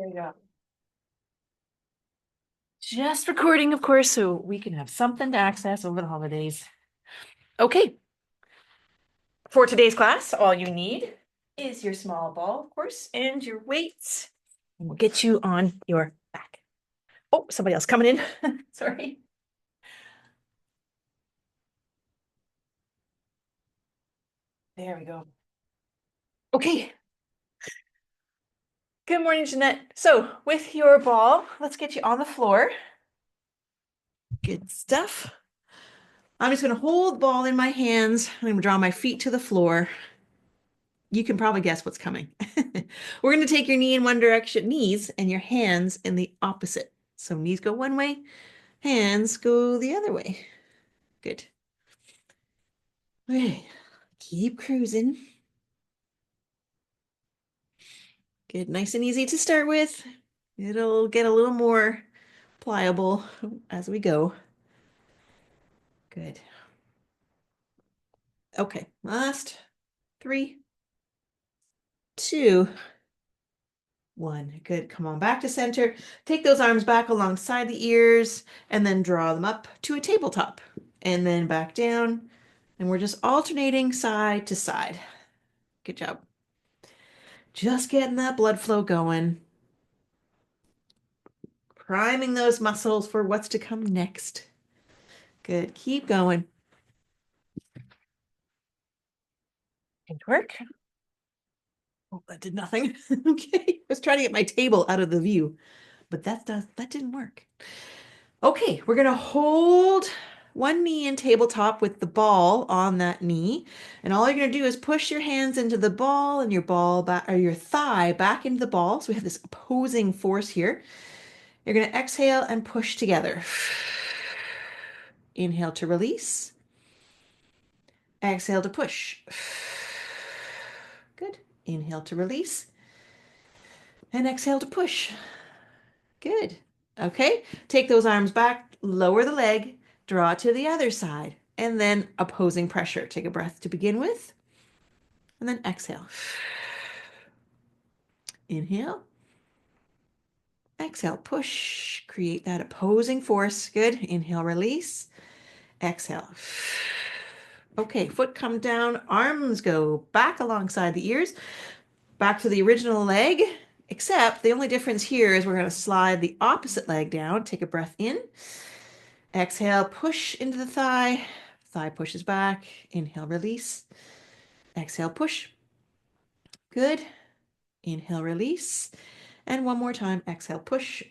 There you go. Just recording, of course, so we can have something to access over the holidays. Okay, for today's class, all you need is your small ball, of course, and your weights. And we'll get you on your back. Oh, somebody else coming in. Sorry. There we go. Okay. Good morning, Jeanette. So with your ball, let's get you on the floor. Good stuff. I'm just going to hold the ball in my hands. I'm going to draw my feet to the floor. You can probably guess what's coming. We're going to take your knee in one direction, knees, and your hands in the opposite. So knees go one way, hands go the other way. Good. Okay. Keep cruising. Good. Nice and easy to start with. It'll get a little more pliable as we go. Good. Okay. Last 3, 2, 1. Good. Come on back to center. Take those arms back alongside the ears and then draw them up to a tabletop and then back down. And we're just alternating side to side. Good job. Just getting that blood flow going. Priming those muscles for what's to come next. Good. Keep going. Good work. Oh, that did nothing. Okay. I was trying to get my table out of the view, but that didn't work. Okay, we're gonna hold one knee in tabletop with the ball on that knee. And all you're gonna do is push your hands into the ball and your ball back or your thigh back into the ball. So we have this opposing force here. You're gonna exhale and push together. Inhale to release. Exhale to push. Good. Inhale to release. And exhale to push. Good. Okay. Take those arms back, lower the leg, draw to the other side, and then opposing pressure. Take a breath to begin with, and then exhale. Inhale. Exhale. Push. Create that opposing force. Good. Inhale, release. Exhale. Okay, foot come down, arms go back alongside the ears, back to the original leg, except the only difference here is we're going to slide the opposite leg down. Take a breath in. Exhale, push into the thigh. Thigh pushes back. Inhale, release. Exhale, push. Good. Inhale, release. And one more time. Exhale, push.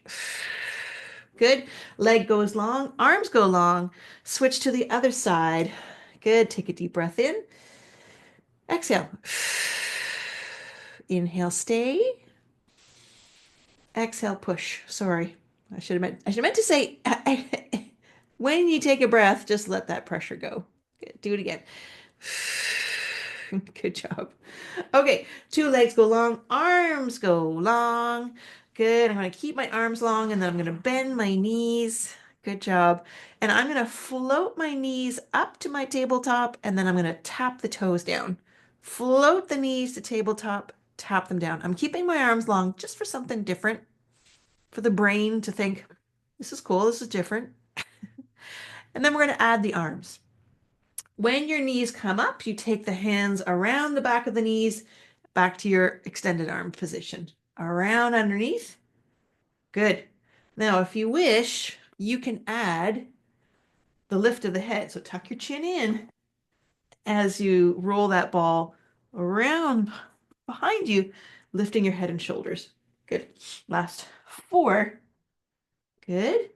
Good. Leg goes long. Arms go long. Switch to the other side. Good. Take a deep breath in. Exhale. Inhale, stay. Exhale, push. Sorry. I should have meant to say when you take a breath, just let that pressure go. Good. Do it again. Good job. Okay, 2 legs go long, arms go long. Good. I'm going to keep my arms long and then I'm going to bend my knees. Good job. And I'm going to float my knees up to my tabletop and then I'm going to tap the toes down. Float the knees to tabletop, tap them down. I'm keeping my arms long just for something different, for the brain to think, this is cool, this is different. And then we're going to add the arms. When your knees come up, you take the hands around the back of the knees, back to your extended arm position. Around underneath. Good. Now, if you wish, you can add the lift of the head. So tuck your chin in as you roll that ball around behind you, lifting your head and shoulders. Good. Last 4. Good.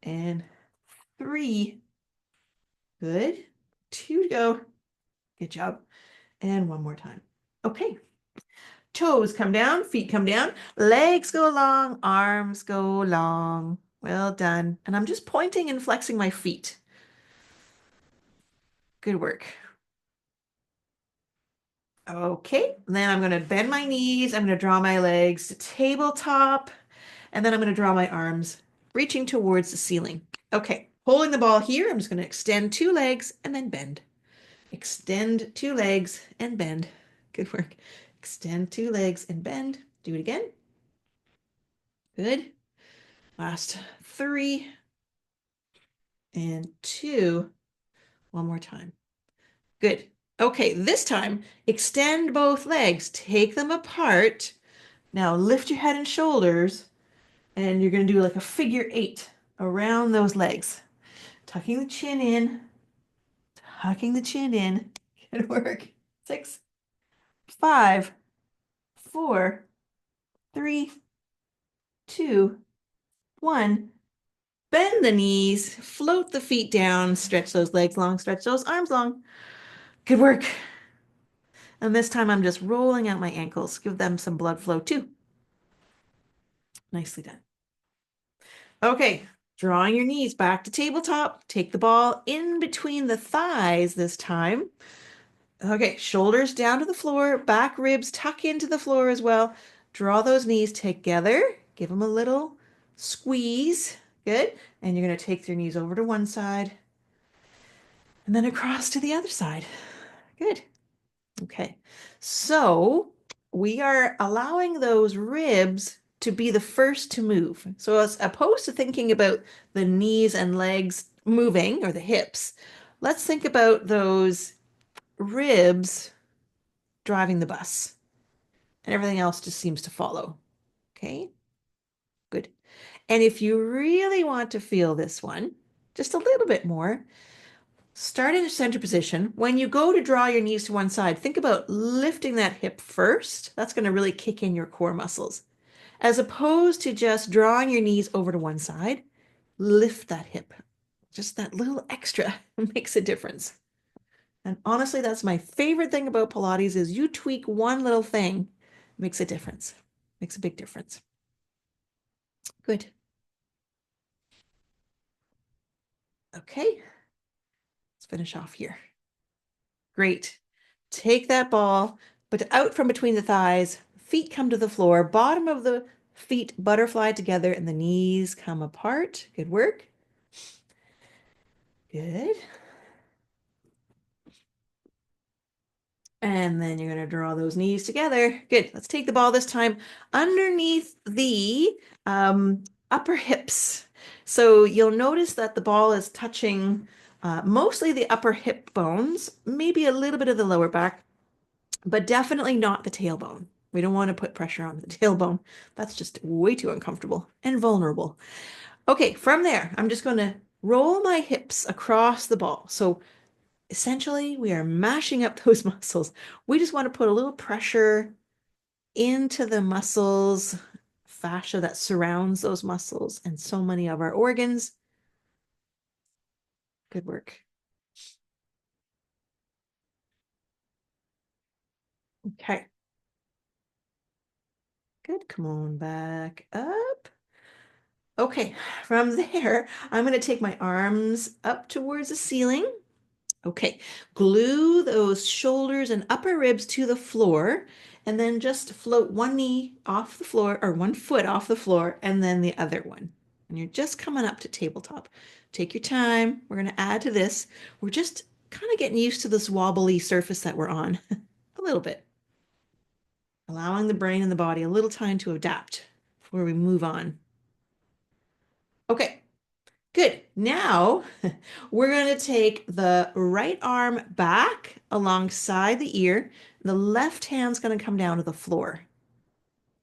And 3. Good. 2 to go. Good job. And one more time. Okay. Toes come down, feet come down, legs go long, arms go long. Well done. And I'm just pointing and flexing my feet. Good work. Okay, then I'm going to bend my knees. I'm going to draw my legs to tabletop, and then I'm going to draw my arms reaching towards the ceiling. Okay, holding the ball here, I'm just going to extend 2 legs and then bend. Extend 2 legs and bend. Good work. Extend 2 legs and bend. Do it again. Good. Last 3 and 2. One more time. Good. Okay, this time, extend both legs. Take them apart. Now lift your head and shoulders, and you're going to do like a figure 8 around those legs. Tucking the chin in, tucking the chin in. Good work. 6, 5, 4, 3, 2, 1. Bend the knees, float the feet down, stretch those legs long, stretch those arms long. Good work. And this time I'm just rolling out my ankles. Give them some blood flow too. Nicely done. Okay, drawing your knees back to tabletop. Take the ball in between the thighs this time. Okay, shoulders down to the floor, back ribs tuck into the floor as well. Draw those knees together. Give them a little squeeze. Good. And you're going to take your knees over to one side and then across to the other side. Good. Okay. So we are allowing those ribs to be the first to move. So as opposed to thinking about the knees and legs moving or the hips, let's think about those ribs driving the bus and everything else just seems to follow. Okay, good. And if you really want to feel this one just a little bit more, start in a center position. When you go to draw your knees to one side, think about lifting that hip first. That's going to really kick in your core muscles. As opposed to just drawing your knees over to one side, lift that hip. Just that little extra makes a difference. And honestly, that's my favorite thing about Pilates is you tweak one little thing, makes a difference. Makes a big difference. Good. Okay, let's finish off here. Great. Take that ball, but out from between the thighs, feet come to the floor, bottom of the feet butterfly together, and the knees come apart. Good work. Good. And then you're going to draw those knees together. Good. Let's take the ball this time underneath the upper hips. So you'll notice that the ball is touching mostly the upper hip bones, maybe a little bit of the lower back, but definitely not the tailbone. We don't want to put pressure on the tailbone. That's just way too uncomfortable and vulnerable. Okay, from there, I'm just going to roll my hips across the ball. So essentially, we are mashing up those muscles. We just want to put a little pressure into the muscles, fascia that surrounds those muscles, and so many of our organs. Good work. Okay. Good. Come on back up. Okay. From there, I'm going to take my arms up towards the ceiling. Okay, glue those shoulders and upper ribs to the floor, and then just float one knee off the floor or one foot off the floor and then the other one. And you're just coming up to tabletop. Take your time. We're going to add to this. We're just kind of getting used to this wobbly surface that we're on a little bit, allowing the brain and the body a little time to adapt before we move on. Okay, good. Now we're going to take the right arm back alongside the ear. The left hand's going to come down to the floor.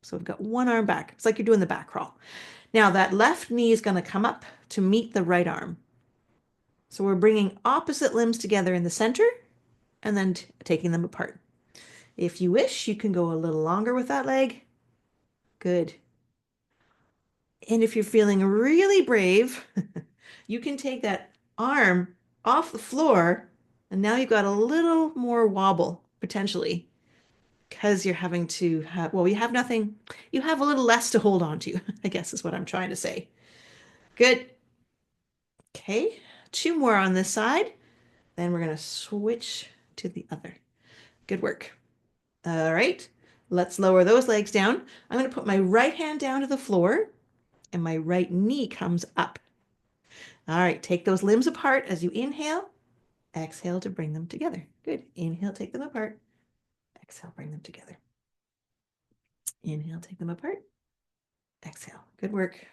So we've got one arm back. It's like you're doing the back crawl. Now that left knee is going to come up to meet the right arm. So we're bringing opposite limbs together in the center and then taking them apart. If you wish, you can go a little longer with that leg. Good. And if you're feeling really brave, you can take that arm off the floor, and now you've got a little more wobble potentially because you're having to have, well, you have nothing, you have a little less to hold on to, I guess is what I'm trying to say. Good. Okay, 2 more on this side. Then we're going to switch to the other. Good work. All right, let's lower those legs down. I'm going to put my right hand down to the floor and my right knee comes up. All right, take those limbs apart as you inhale. Exhale to bring them together. Good. Inhale, take them apart. Exhale, bring them together. Inhale, take them apart. exhale. Good work.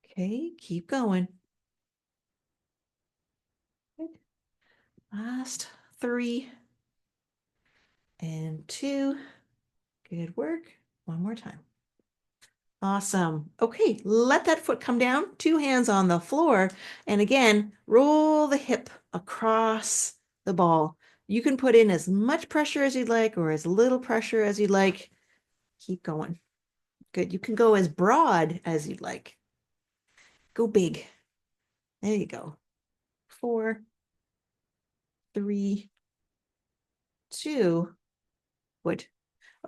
Okay, keep going. Good. Last 3 and 2. Good work. One more time. Awesome. Okay, let that foot come down, 2 hands on the floor. And again, roll the hip across the ball. You can put in as much pressure as you'd like or as little pressure as you'd like. Keep going. Good. You can go as broad as you'd like. Go big. There you go. 4, 3, 2. Good.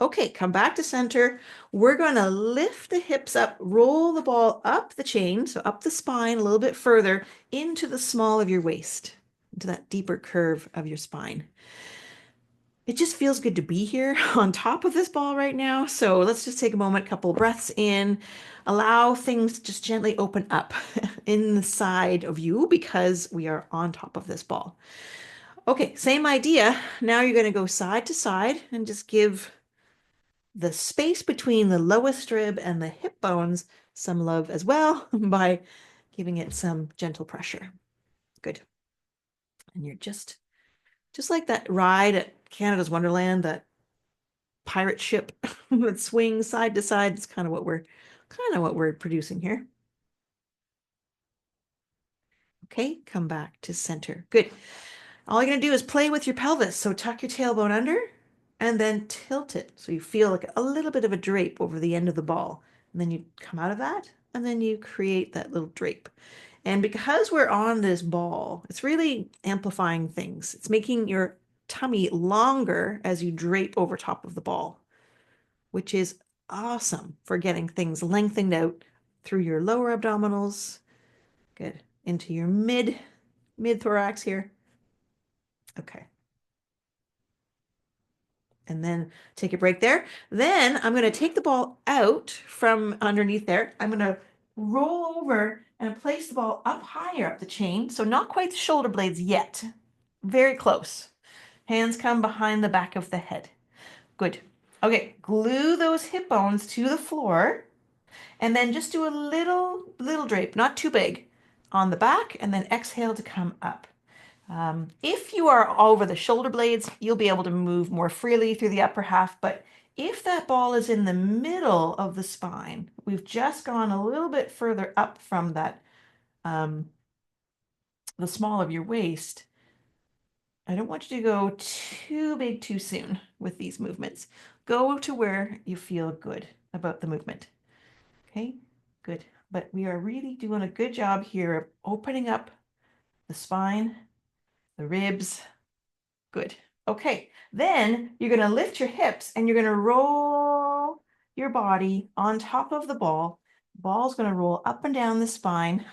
Okay, come back to center. We're going to lift the hips up, roll the ball up the chain, so up the spine a little bit further into the small of your waist, into that deeper curve of your spine. It just feels good to be here on top of this ball right now. So let's just take a moment, couple breaths in, allow things to just gently open up inside of you because we are on top of this ball. Okay, same idea. Now you're going to go side to side and just give the space between the lowest rib and the hip bones some love as well by giving it some gentle pressure. Good. And you're just like that ride at Canada's Wonderland, that pirate ship that swings side to side. It's kind of what we're producing here. Okay, come back to center. Good. All you're going to do is play with your pelvis. So tuck your tailbone under and then tilt it. So you feel like a little bit of a drape over the end of the ball. And then you come out of that and then you create that little drape. And because we're on this ball, it's really amplifying things. It's making your tummy longer as you drape over top of the ball, which is awesome for getting things lengthened out through your lower abdominals. Good. Into your mid thorax here. Okay. And then take a break there. Then I'm going to take the ball out from underneath there. I'm going to roll over and place the ball up higher up the chain. So not quite the shoulder blades yet. Very close. Hands come behind the back of the head. Good. Okay, glue those hip bones to the floor and then just do a little drape, not too big, on the back and then exhale to come up. If you are over the shoulder blades, you'll be able to move more freely through the upper half. But if that ball is in the middle of the spine, we've just gone a little bit further up from that, the small of your waist. I don't want you to go too big too soon with these movements. Go to where you feel good about the movement. Okay, good. But we are really doing a good job here of opening up the spine, the ribs. Good. Okay, then you're going to lift your hips and you're going to roll your body on top of the ball. Ball's going to roll up and down the spine.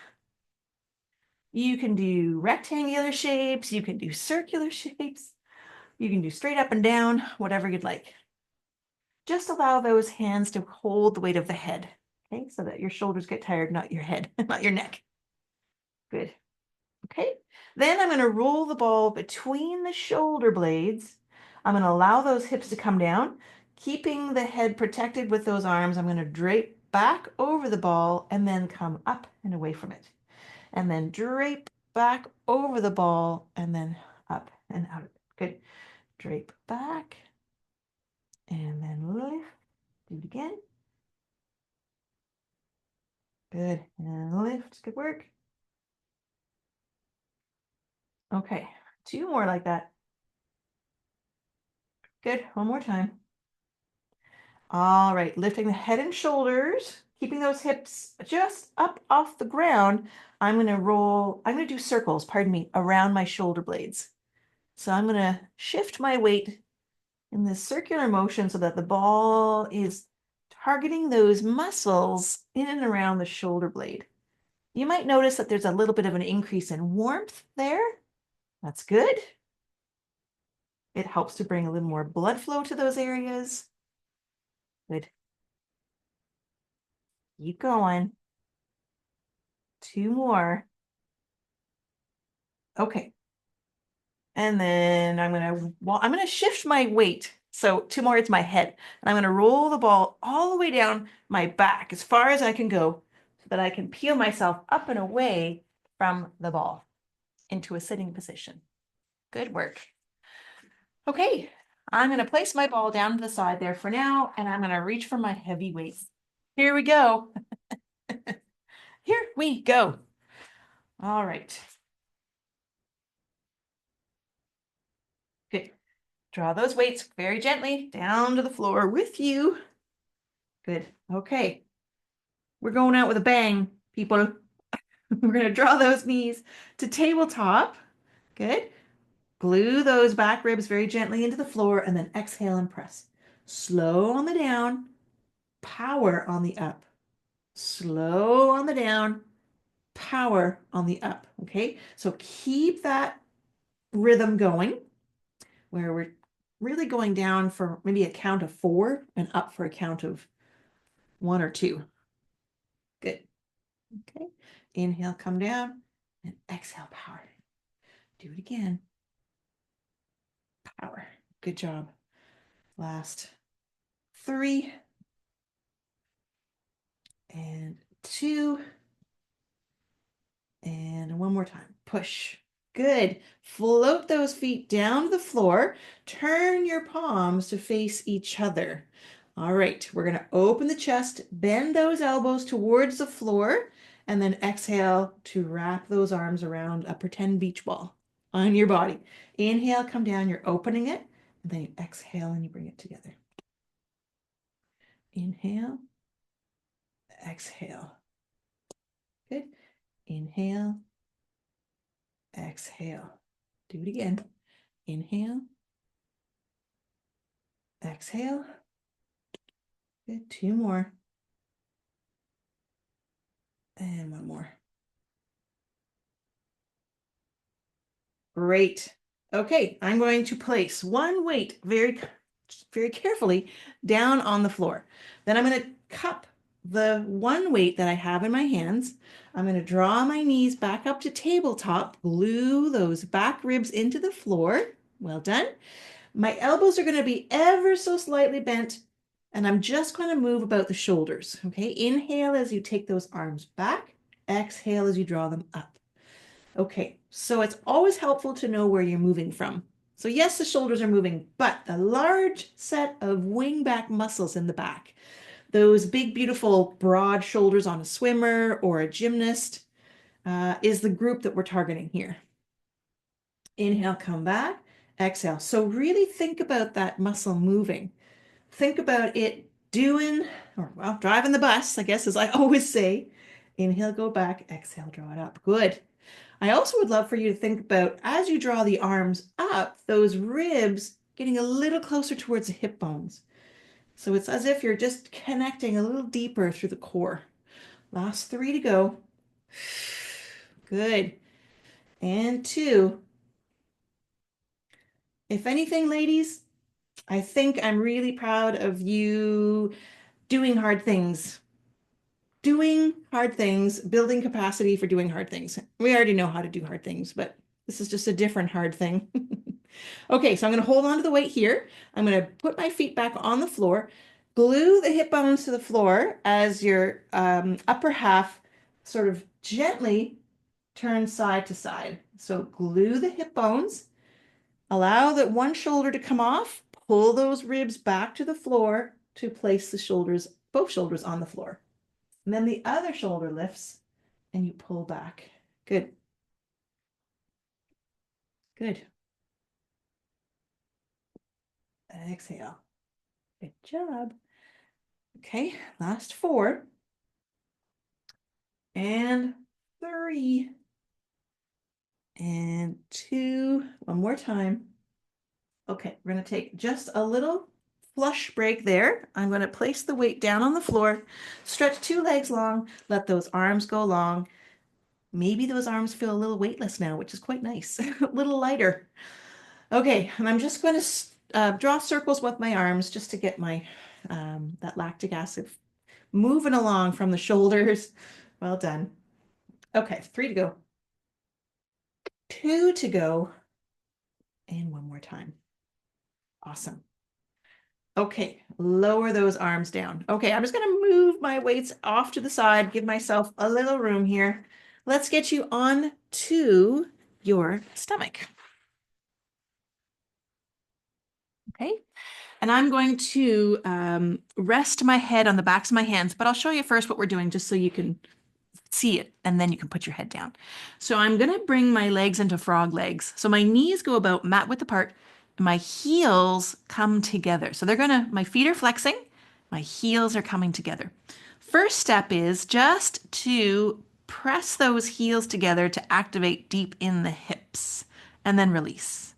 You can do rectangular shapes, you can do circular shapes, you can do straight up and down, whatever you'd like. Just allow those hands to hold the weight of the head, okay, so that your shoulders get tired, not your head, not your neck. Good. Okay, then I'm going to roll the ball between the shoulder blades. I'm going to allow those hips to come down, keeping the head protected with those arms. I'm going to drape back over the ball and then come up and away from it. And then drape back over the ball and then up and out. Good. Drape back and then lift. Do it again. Good. And lift. Good work. Okay. 2 more like that. Good. One more time. All right. Lifting the head and shoulders, keeping those hips just up off the ground. I'm going to do circles, pardon me, around my shoulder blades. So I'm going to shift my weight in this circular motion so that the ball is targeting those muscles in and around the shoulder blade. You might notice that there's a little bit of an increase in warmth there. That's good. It helps to bring a little more blood flow to those areas. Good. Keep going. 2 more. Okay. And then I'm going to shift my weight So two more, it's my head. And I'm going to roll the ball all the way down my back as far as I can go so that I can peel myself up and away from the ball into a sitting position. Good work. Okay, I'm going to place my ball down to the side there for now, and I'm going to reach for my heavy weights. Here we go. Here we go. All right. Good. Draw those weights very gently down to the floor with you. Good. Okay. We're going out with a bang, people. We're going to draw those knees to tabletop. Good. Glue those back ribs very gently into the floor and then exhale and press. Slow on the down, power on the up. Slow on the down, power on the up. Okay. So keep that rhythm going where we're really going down for maybe a count of 4 and up for a count of 1 or 2. Good. Okay. Inhale, come down, and exhale, power. Do it again. Power. Good job. Last 3 and 2 and one more time. Push. Good. Float those feet down to the floor. Turn your palms to face each other. All right, we're going to open the chest, bend those elbows towards the floor, and then exhale to wrap those arms around a pretend beach ball on your body. Inhale, come down, you're opening it, and then you exhale and you bring it together. Inhale, exhale. Good. Inhale, exhale. Do it again. Inhale, exhale. Good. 2 more. And 1 more. Great. Okay, I'm going to place one weight very, very carefully down on the floor. Then I'm going to cup the one weight that I have in my hands. I'm going to draw my knees back up to tabletop, glue those back ribs into the floor. Well done. My elbows are going to be ever so slightly bent, and I'm just going to move about the shoulders. Okay, inhale as you take those arms back, exhale as you draw them up. Okay, so it's always helpful to know where you're moving from. So yes, the shoulders are moving, but the large set of wing back muscles in the back, those big, beautiful, broad shoulders on a swimmer or a gymnast, is the group that we're targeting here. Inhale, come back, exhale. So really think about that muscle moving. Think about it doing, or well, driving the bus, I guess, as I always say. Inhale, go back, exhale, draw it up. Good. I also would love for you to think about, as you draw the arms up, those ribs getting a little closer towards the hip bones. So it's as if you're just connecting a little deeper through the core. Last 3 to go. Good. And 2. If anything, ladies, I think I'm really proud of you doing hard things. Doing hard things, building capacity for doing hard things. We already know how to do hard things, but this is just a different hard thing. Okay, so I'm going to hold on to the weight here. I'm going to put my feet back on the floor, glue the hip bones to the floor as your upper half sort of gently turns side to side. So glue the hip bones, allow that one shoulder to come off, pull those ribs back to the floor to place the shoulders, both shoulders on the floor. And then the other shoulder lifts and you pull back. Good. Good. Exhale. Good job. Okay, last 4. And 3. And 2. One more time. Okay, we're going to take just a little flush break there. I'm going to place the weight down on the floor, stretch 2 legs long, let those arms go long. Maybe those arms feel a little weightless now, which is quite nice, a little lighter. Okay, and I'm just going to draw circles with my arms just to get my that lactic acid moving along from the shoulders. Well done. Okay, 3 to go. 2 to go. And 1 more time. Awesome. Okay, lower those arms down. Okay, I'm just gonna move my weights off to the side, give myself a little room here. Let's get you on to your stomach. Okay, and I'm going to rest my head on the backs of my hands, but I'll show you first what we're doing just so you can see it, and then you can put your head down. So I'm gonna bring my legs into frog legs. So my knees go about mat width apart, and my heels come together. So my feet are flexing, my heels are coming together. First step is just to press those heels together to activate deep in the hips, and then release.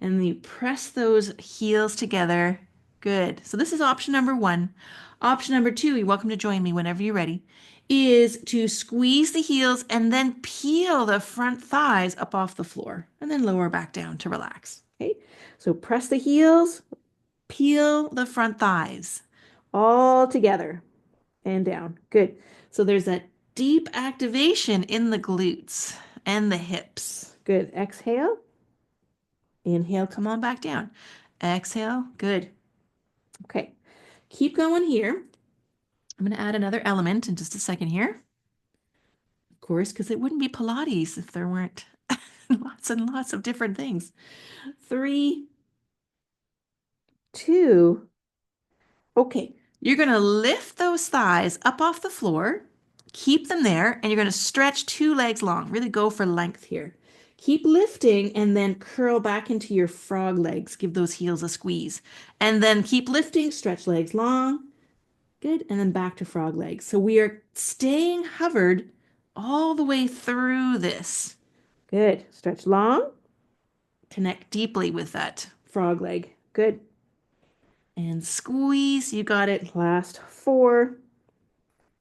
And you press those heels together. Good. So this is option number one. Option number two, you're welcome to join me whenever you're ready, is to squeeze the heels and then peel the front thighs up off the floor and then lower back down to relax. Okay, so press the heels, peel the front thighs all together and down. Good. So there's that deep activation in the glutes and the hips. Good. Exhale. Inhale, come on back down. Exhale. Good. Okay. Keep going here. I'm going to add another element in just a second here. Of course, because it wouldn't be Pilates if there weren't lots and lots of different things. 3, 2. Okay, you're going to lift those thighs up off the floor, keep them there, and you're going to stretch 2 legs long. Really go for length here. Keep lifting and then curl back into your frog legs. Give those heels a squeeze. And then keep lifting, stretch legs long. Good. And then back to frog legs. So we are staying hovered all the way through this. Good. Stretch long. Connect deeply with that frog leg. Good. And squeeze. You got it. Last 4.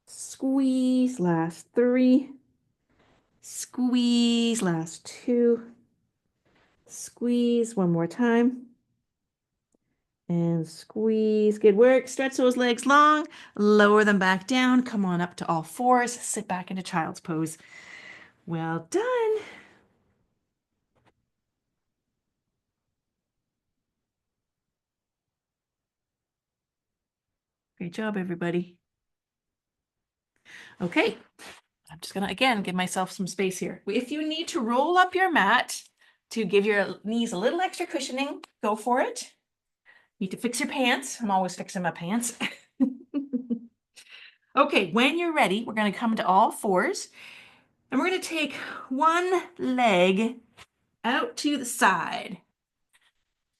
Squeeze. Last 3. Squeeze. Last 2. Squeeze. One more time. And squeeze. Good work. Stretch those legs long. Lower them back down. Come on up to all fours. Sit back into child's pose. Well done. Great job, everybody. Okay. I'm just gonna, again, give myself some space here. If you need to roll up your mat to give your knees a little extra cushioning, go for it. Need to fix your pants. I'm always fixing my pants. Okay, when you're ready, we're gonna come to all fours and we're gonna take one leg out to the side.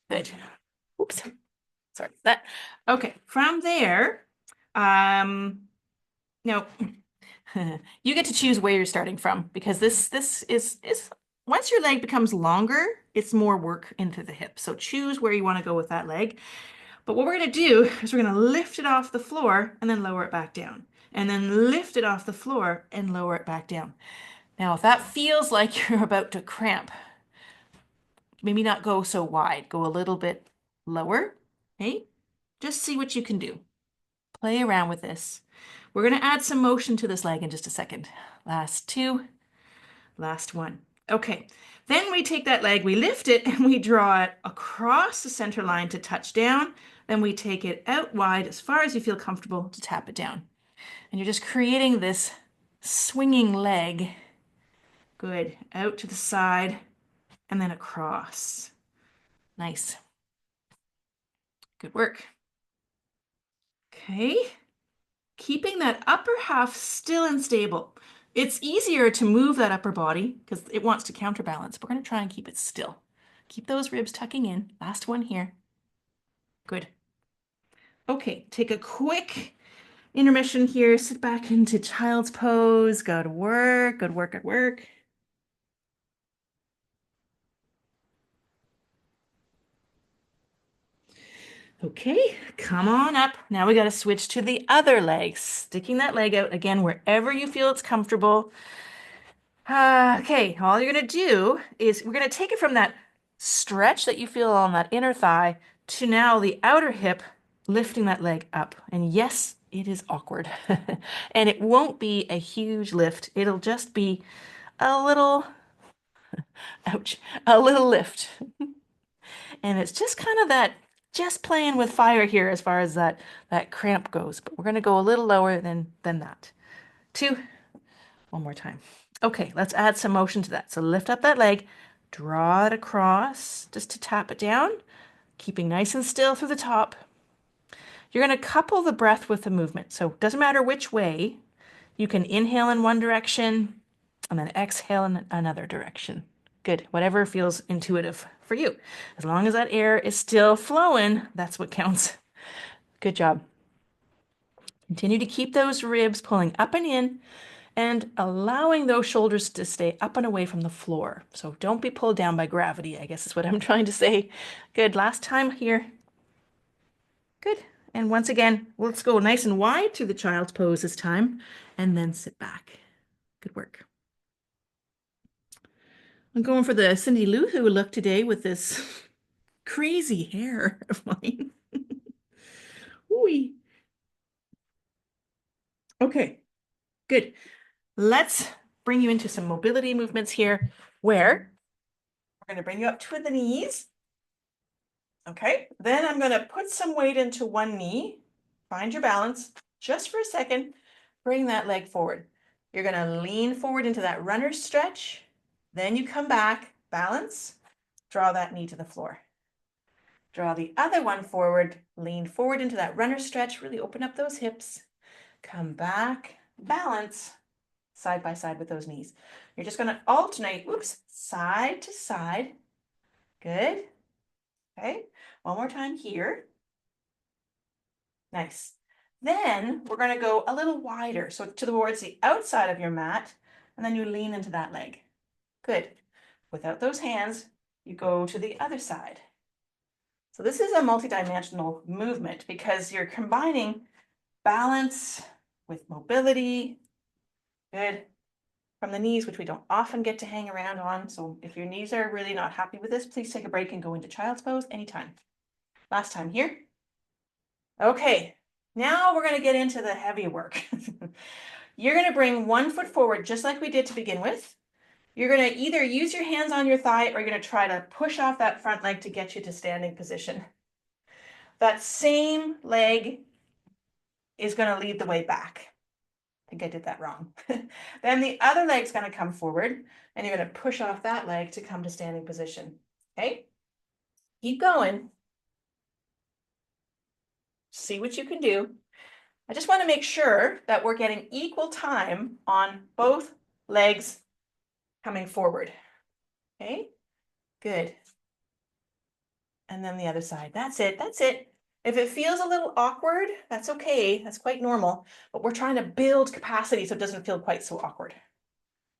Good. Oops. Sorry for that. Okay, from there, no, you get to choose where you're starting from because this is once your leg becomes longer, it's more work into the hip. So choose where you want to go with that leg. But what we're going to do is we're going to lift it off the floor and then lower it back down. And then lift it off the floor and lower it back down. Now, if that feels like you're about to cramp, maybe not go so wide. Go a little bit lower. Okay? Just see what you can do. Play around with this. We're going to add some motion to this leg in just a second. Last 2, last 1. Okay, then we take that leg, we lift it, and we draw it across the center line to touch down. Then we take it out wide as far as you feel comfortable to tap it down. And you're just creating this swinging leg. Good. Out to the side and then across. Nice. Good work. Okay. Keeping that upper half still and stable. It's easier to move that upper body because it wants to counterbalance. We're going to try and keep it still. Keep those ribs tucking in. Last one here. Good. Okay, take a quick intermission here. Sit back into child's pose. Go to work. Good work, good work. Okay, come on up. Now we got to switch to the other leg. Sticking that leg out again wherever you feel it's comfortable. Okay, all you're going to do is we're going to take it from that stretch that you feel on that inner thigh to now the outer hip, lifting that leg up. And yes, it is awkward. And it won't be a huge lift. It'll just be a little, ouch, a little lift. And it's just kind of that just playing with fire here as far as that cramp goes, but we're going to go a little lower than that. 2, one more time. Okay, let's add some motion to that. So lift up that leg, draw it across just to tap it down, keeping nice and still through the top. You're going to couple the breath with the movement. So it doesn't matter which way. You can inhale in one direction and then exhale in another direction. Good, whatever feels intuitive for you. As long as that air is still flowing, that's what counts. Good job. Continue to keep those ribs pulling up and in and allowing those shoulders to stay up and away from the floor. So don't be pulled down by gravity, I guess is what I'm trying to say. Good, last time here. Good. And once again, let's go nice and wide to the child's pose this time, and then sit back. Good work. I'm going for the Cindy Lou Who look today with this crazy hair of mine. Ooh. Okay, good. Let's bring you into some mobility movements here where we're going to bring you up to the knees. Okay, then I'm going to put some weight into one knee. Find your balance just for a second. Bring that leg forward. You're going to lean forward into that runner stretch. Then you come back, balance, draw that knee to the floor. Draw the other one forward, lean forward into that runner stretch, really open up those hips. Come back, balance, side by side with those knees. You're just going to alternate, side to side. Good. Okay, one more time here. Nice. Then we're going to go a little wider, so towards the outside of your mat, and then you lean into that leg. Good. Without those hands, you go to the other side. So this is a multidimensional movement because you're combining balance with mobility. Good. From the knees, which we don't often get to hang around on. So if your knees are really not happy with this, please take a break and go into child's pose anytime. Last time here. Okay, now we're going to get into the heavy work. You're going to bring one foot forward just like we did to begin with. You're going to either use your hands on your thigh or you're going to try to push off that front leg to get you to standing position. That same leg is going to lead the way back. I think I did that wrong. Then the other leg's going to come forward and you're going to push off that leg to come to standing position. Okay? Keep going. See what you can do. I just want to make sure that we're getting equal time on both legs coming forward. Okay? Good. And then the other side. That's it. That's it. If it feels a little awkward, that's okay. That's quite normal. But we're trying to build capacity so it doesn't feel quite so awkward.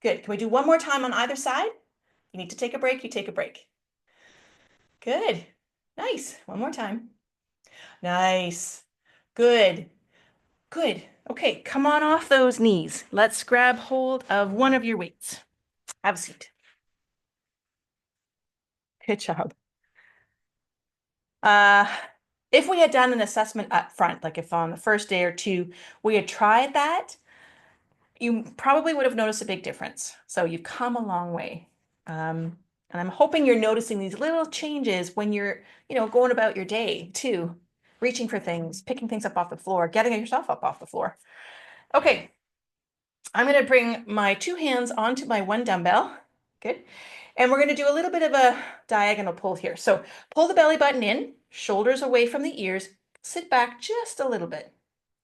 Good. Can we do one more time on either side? You need to take a break, you take a break. Good. Nice. One more time. Nice. Good. Good. Okay, come on off those knees. Let's grab hold of one of your weights. Have a seat. Good job. If we had done an assessment up front, like if on the first day or two, we had tried that, you probably would have noticed a big difference. So you've come a long way. And I'm hoping you're noticing these little changes when you're, going about your day too, reaching for things, picking things up off the floor, getting yourself up off the floor. Okay, I'm going to bring my 2 hands onto my 1 dumbbell. Good. And we're going to do a little bit of a diagonal pull here. So pull the belly button in, shoulders away from the ears, sit back just a little bit.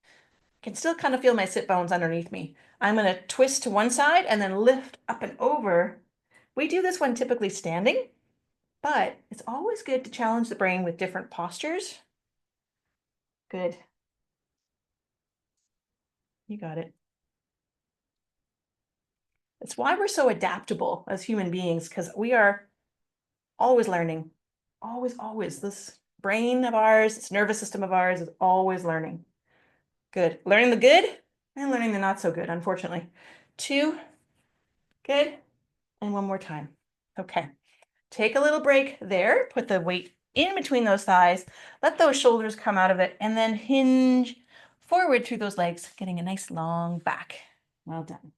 I can still kind of feel my sit bones underneath me. I'm going to twist to one side and then lift up and over. We do this one typically standing, but it's always good to challenge the brain with different postures. Good. You got it. It's why we're so adaptable as human beings, because we are always learning. Always, always. This brain of ours, this nervous system of ours is always learning. Good. Learning the good and learning the not so good, unfortunately. 2. Good. And one more time. Okay. Take a little break there. Put the weight in between those thighs. Let those shoulders come out of it and then hinge forward through those legs, getting a nice long back. Well done.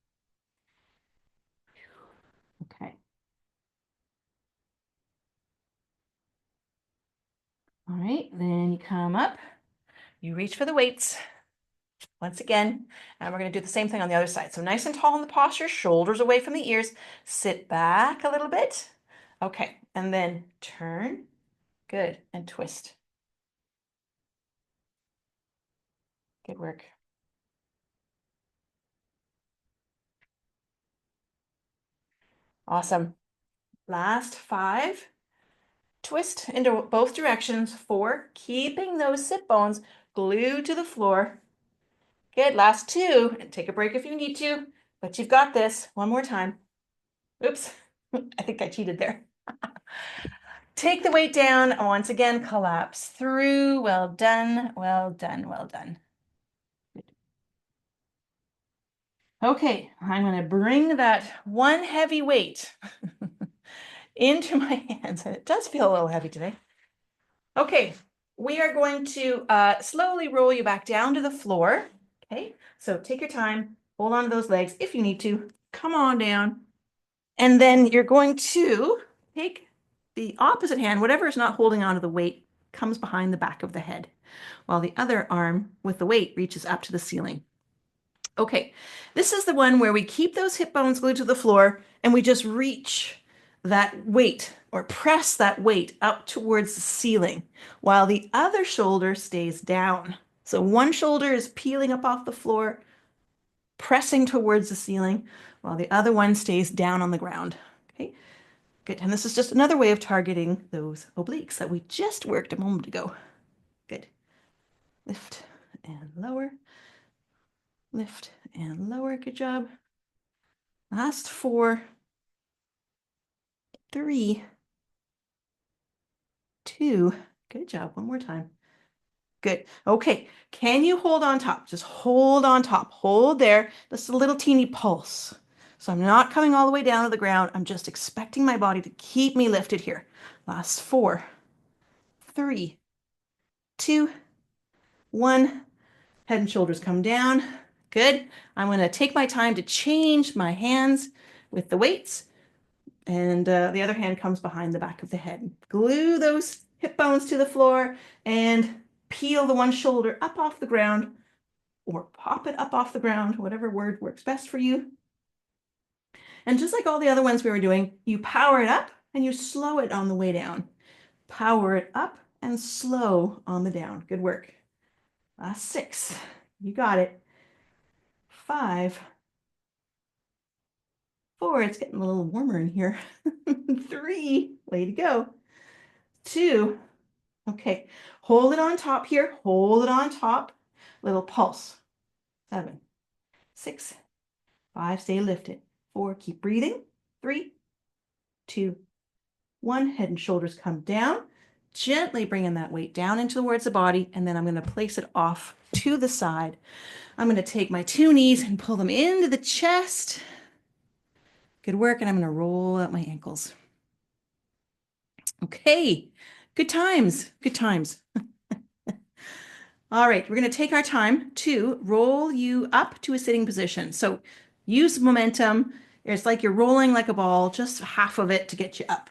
Okay. All right, then you come up, you reach for the weights once again, and we're going to do the same thing on the other side. So nice and tall in the posture, shoulders away from the ears, sit back a little bit. Okay, and then turn, good, and twist. Good work. Awesome. Last 5. Twist into both directions. 4, keeping those sit bones glued to the floor. Good. Last 2, and take a break if you need to, but you've got this. One more time. Oops, I think I cheated there. Take the weight down. Once again, collapse through. Well done, well done, well done. Okay, I'm going to bring that one heavy weight into my hands, and it does feel a little heavy today. Okay, we are going to slowly roll you back down to the floor. Okay, so take your time, hold on to those legs if you need to. Come on down. And then you're going to take the opposite hand, whatever is not holding onto the weight, comes behind the back of the head, while the other arm with the weight reaches up to the ceiling. Okay, this is the one where we keep those hip bones glued to the floor and we just reach that weight or press that weight up towards the ceiling while the other shoulder stays down. So one shoulder is peeling up off the floor, pressing towards the ceiling, while the other one stays down on the ground. Okay, good. And this is just another way of targeting those obliques that we just worked a moment ago. Good. Lift and lower. Lift and lower. Good job. Last 4, 3, 2. Good job. One more time. Good. Okay. Can you hold on top? Just hold on top. Hold there. Just a little teeny pulse. So I'm not coming all the way down to the ground. I'm just expecting my body to keep me lifted here. Last 4, 3, 2, 1. Head and shoulders come down. Good. I'm going to take my time to change my hands with the weights. And the other hand comes behind the back of the head. Glue those hip bones to the floor and peel the one shoulder up off the ground or pop it up off the ground, whatever word works best for you. And just like all the other ones we were doing, you power it up and you slow it on the way down. Power it up and slow on the down. Good work. Last 6. You got it. 5, 4. It's getting a little warmer in here. 3. Way to go. 2. Okay, hold it on top here. Hold it on top. Little pulse. 7, 6, 5. Stay lifted. 4. Keep breathing. 3, 2, 1. Head and shoulders come down. Gently bringing that weight down into towards the body, and then I'm going to place it off to the side. I'm going to take my 2 knees and pull them into the chest. Good work, and I'm going to roll out my ankles. Okay, good times, good times. All right, we're going to take our time to roll you up to a sitting position. So use momentum. It's like you're rolling like a ball, just half of it to get you up.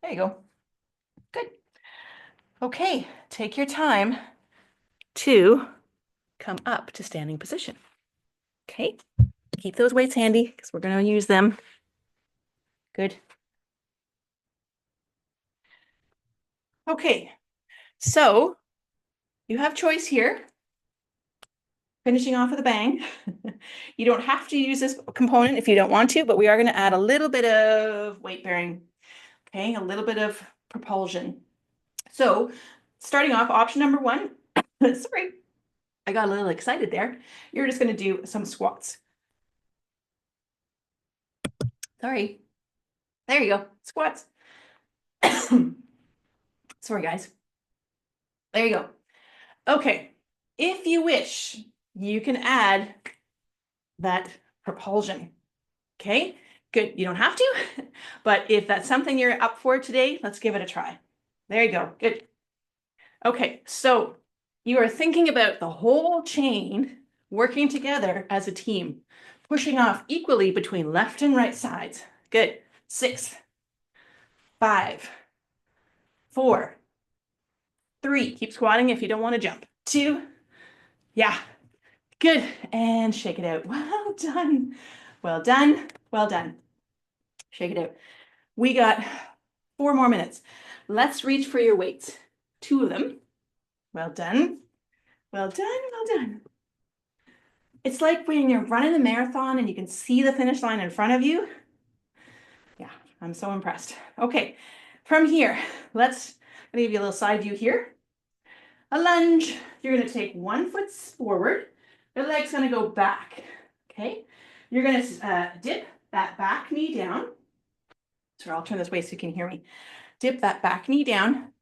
There you go. Good. Okay, take your time to come up to standing position. Okay, keep those weights handy because we're going to use them. Good. Okay, so you have choice here. Finishing off with a bang. You don't have to use this component if you don't want to, but we are going to add a little bit of weight bearing. Okay, a little bit of propulsion. So starting off, option number 1, sorry, I got a little excited there. You're just going to do some squats. Sorry. There you go. Squats. Sorry, guys. There you go. Okay. If you wish, you can add that propulsion. Okay, good. You don't have to, but if that's something you're up for today, let's give it a try. There you go. Good. Okay, so you are thinking about the whole chain working together as a team, pushing off equally between left and right sides. Good. 6, 5, 4, 3, keep squatting if you don't want to jump. 2, yeah, good. And shake it out. Well done. Well done. Well done. Shake it out. We got 4 more minutes. Let's reach for your weights. 2 of them. Well done. Well done. Well done. It's like when you're running a marathon and you can see the finish line in front of you. Yeah, I'm so impressed. Okay, from here, I'm gonna give you a little side view here. A lunge. You're gonna take 1 foot forward. The leg's gonna go back. Okay, you're gonna dip that back knee down. So I'll turn this way so you can hear me. Dip that back knee down.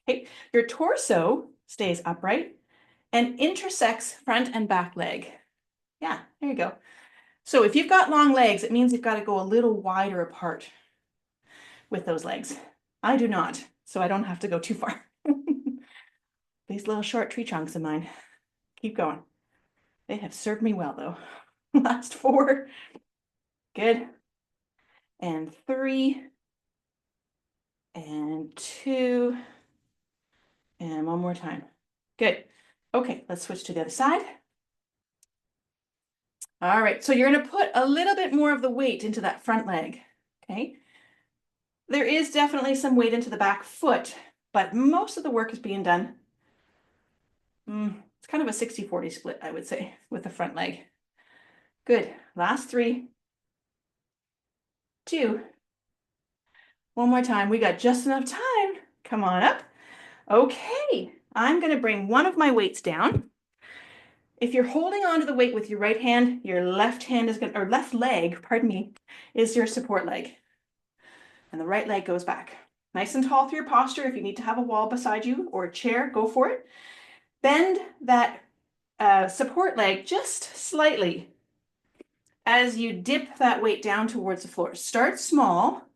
Okay, your torso stays upright and intersects front and back leg. Yeah, there you go. So if you've got long legs, it means you've got to go a little wider apart with those legs. I do not, so I don't have to go too far. These little short tree trunks of mine. Keep going. They have served me well though. Last 4. Good. And 3. And 2. And 1 more time. Good. Okay, let's switch to the other side. All right, so you're gonna put a little bit more of the weight into that front leg, okay? There is definitely some weight into the back foot, but most of the work is being done. It's kind of a 60-40 split, I would say, with the front leg. Good. Last 3. 2. 1 more time. We got just enough time. Come on up. Okay. I'm going to bring one of my weights down. If you're holding onto the weight with your right hand, your left hand is going to, or left leg, pardon me, is your support leg. And the right leg goes back. Nice and tall through your posture. If you need to have a wall beside you or a chair, go for it. Bend that support leg just slightly as you dip that weight down towards the floor. Start small,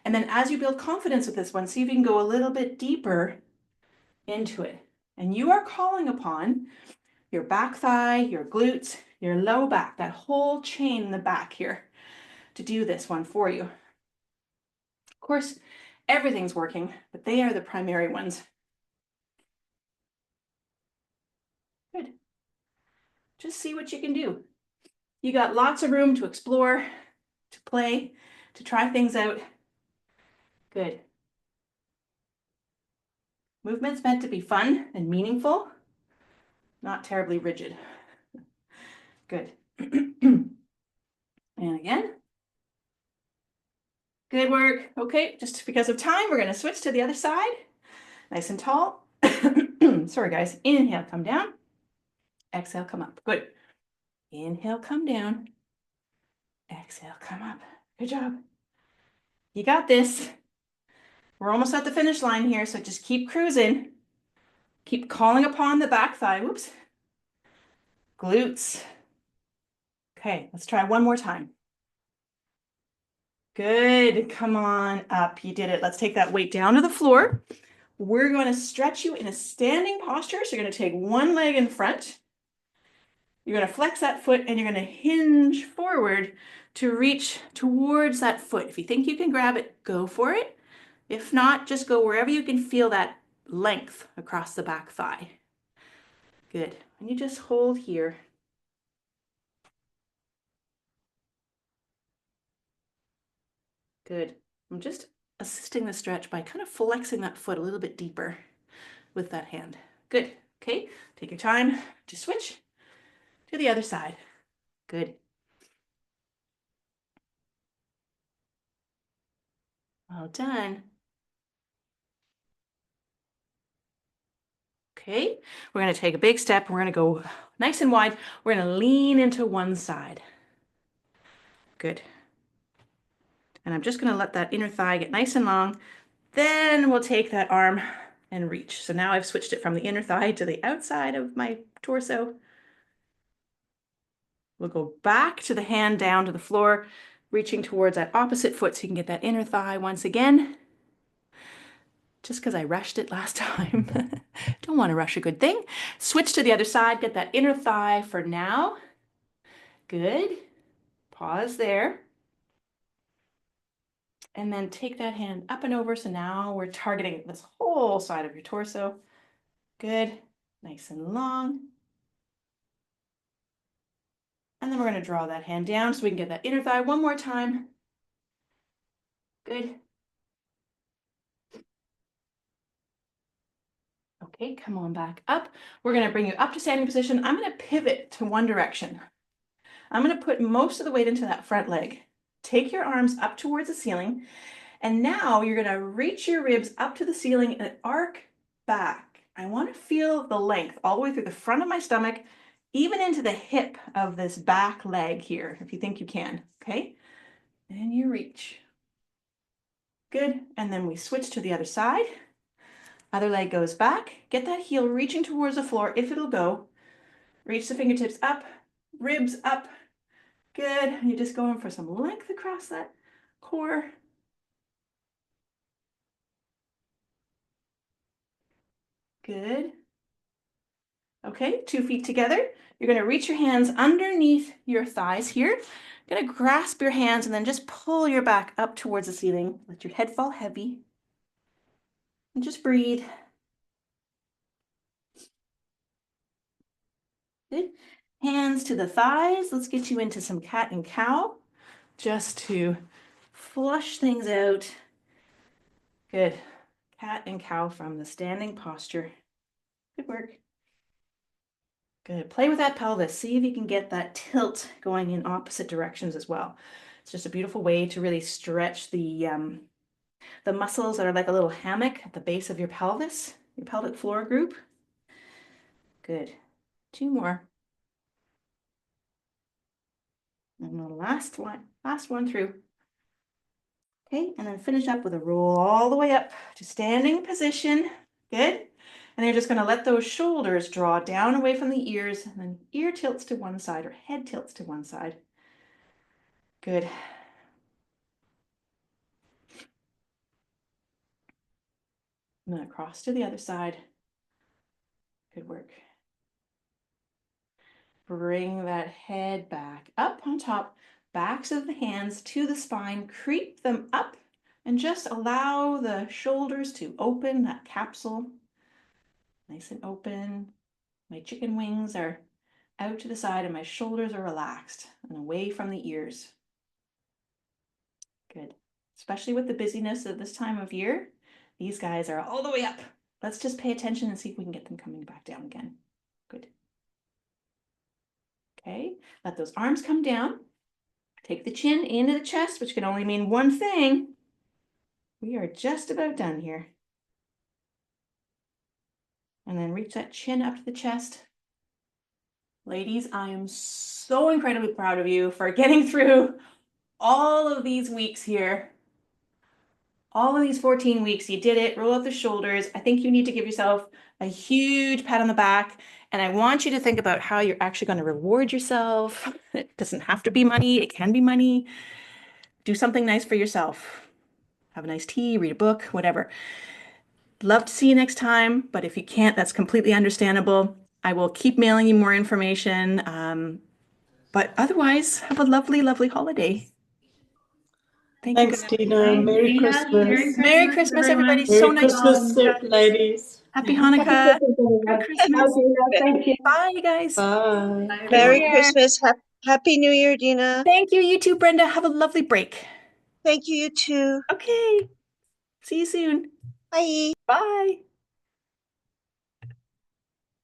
and then as you build confidence with this one, see if you can go a little bit deeper into it. And you are calling upon your back thigh, your glutes, your low back, that whole chain in the back here to do this one for you. Of course, everything's working, but they are the primary ones. Good. Just see what you can do. You got lots of room to explore, to play, to try things out. Good. Movement's meant to be fun and meaningful, not terribly rigid. Good. And again. Good work. Okay, just because of time, we're going to switch to the other side. Nice and tall. Sorry, guys. Inhale, come down. Exhale, come up. Good. Inhale, come down. Exhale, come up. Good job. You got this. We're almost at the finish line here, so just keep cruising. Keep calling upon the back thigh. Whoops. Glutes. Okay, let's try one more time. Good. Come on up. You did it. Let's take that weight down to the floor. We're going to stretch you in a standing posture. So you're going to take one leg in front. You're going to flex that foot and you're going to hinge forward to reach towards that foot. If you think you can grab it, go for it. If not, just go wherever you can feel that length across the back thigh. Good. And you just hold here. Good. I'm just assisting the stretch by kind of flexing that foot a little bit deeper with that hand. Good. Okay. Take your time to switch to the other side. Good. Well done. Okay. We're going to take a big step. We're going to go nice and wide. We're going to lean into one side. Good. And I'm just going to let that inner thigh get nice and long. Then we'll take that arm and reach. So now I've switched it from the inner thigh to the outside of my torso. We'll go back to the hand down to the floor, reaching towards that opposite foot so you can get that inner thigh once again. Just because I rushed it last time. Don't want to rush a good thing. Switch to the other side, get that inner thigh for now. Good. Pause there. And then take that hand up and over. So now we're targeting this whole side of your torso. Good, nice and long. And then we're going to draw that hand down so we can get that inner thigh one more time. Good. Okay, come on back up. We're going to bring you up to standing position. I'm going to pivot to one direction. I'm going to put most of the weight into that front leg. Take your arms up towards the ceiling. And now you're going to reach your ribs up to the ceiling and arc back. I want to feel the length all the way through the front of my stomach, even into the hip of this back leg here, if you think you can. Okay? And you reach. Good. And then we switch to the other side. Other leg goes back. Get that heel reaching towards the floor if it'll go. Reach the fingertips up, ribs up. Good. And you're just going for some length across that core. Good. Okay, 2 feet together. You're going to reach your hands underneath your thighs here. You're going to grasp your hands and then just pull your back up towards the ceiling. Let your head fall heavy. And just breathe. Good. Hands to the thighs. Let's get you into some cat and cow just to flush things out. Good. Cat and cow from the standing posture. Good work. Good. Play with that pelvis. See if you can get that tilt going in opposite directions as well. It's just a beautiful way to really stretch the muscles that are like a little hammock at the base of your pelvis, your pelvic floor group. Good. 2 more. And the last one through. Okay, and then finish up with a roll all the way up to standing position. Good. And you're just going to let those shoulders draw down away from the ears, and then ear tilts to one side or head tilts to one side. Good. And then across to the other side. Good work. Bring that head back up on top, backs of the hands to the spine, creep them up, and just allow the shoulders to open, that capsule. Nice and open. My chicken wings are out to the side and my shoulders are relaxed and away from the ears. Good. Especially with the busyness of this time of year, these guys are all the way up. Let's just pay attention and see if we can get them coming back down again. Good. Okay, let those arms come down. Take the chin into the chest, which can only mean one thing. We are just about done here. And then reach that chin up to the chest. Ladies, I am so incredibly proud of you for getting through all of these weeks here. All of these 14 weeks, you did it. Roll out the shoulders. I think you need to give yourself a huge pat on the back. And I want you to think about how you're actually going to reward yourself. It doesn't have to be money. It can be money. Do something nice for yourself. Have a nice tea, read a book, whatever. Love to see you next time, but if you can't, that's completely understandable. I will keep mailing you more information. But otherwise, have a lovely, lovely holiday. Thank you, Thanks, guys. Tina. Merry Christmas. Merry Christmas, everybody. So Merry nice to see Christmas, you. ladies. Happy Happy Hanukkah. Christmas, Merry everyone. Christmas. Thank you. Bye, you guys. Bye. Take Merry care. Christmas. Happy New Year, Dina. Thank you, you too, Brenda. Have a lovely break. Thank you, you too. Okay. See you soon. Bye. Bye.